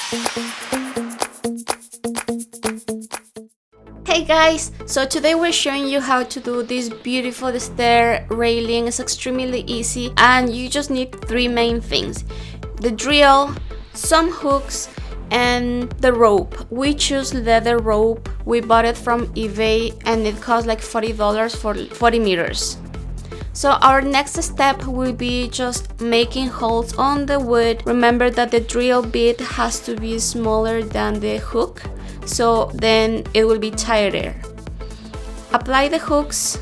Hey guys, so today we're showing you how to do this beautiful stair railing. It's extremely easy and you just need three main things: the drill, some hooks, and the rope. We choose leather rope. We bought it from eBay and it cost like $40 for 40 meters. So our next step will be just making holes on the wood. Remember that the drill bit has to be smaller than the hook, so then it will be tighter. Apply the hooks,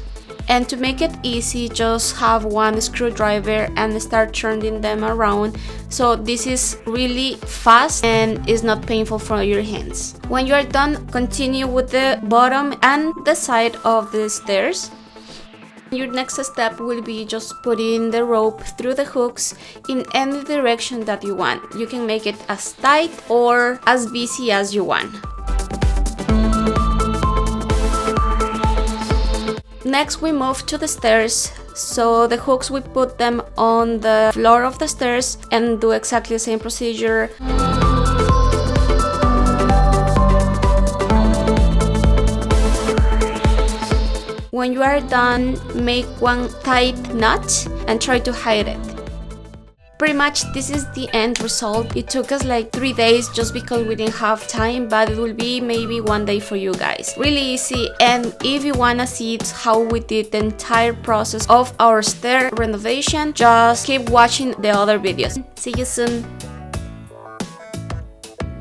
and to make it easy, just have one screwdriver and start turning them around. So this is really fast and is not painful for your hands. When you are done, continue with the bottom and the side of the stairs. Your next step will be just putting the rope through the hooks in any direction that you want. You can make it as tight or as busy as you want. Next, we move to the stairs. So the hooks, we put them on the floor of the stairs and do exactly the same procedure. When you are done, make one tight knot and try to hide it. Pretty much this is the end result. It took us like 3 days just because we didn't have time, but it will be maybe 1 day for you guys. Really easy, and if you wanna see how we did the entire process of our stair renovation, just keep watching the other videos. See you soon!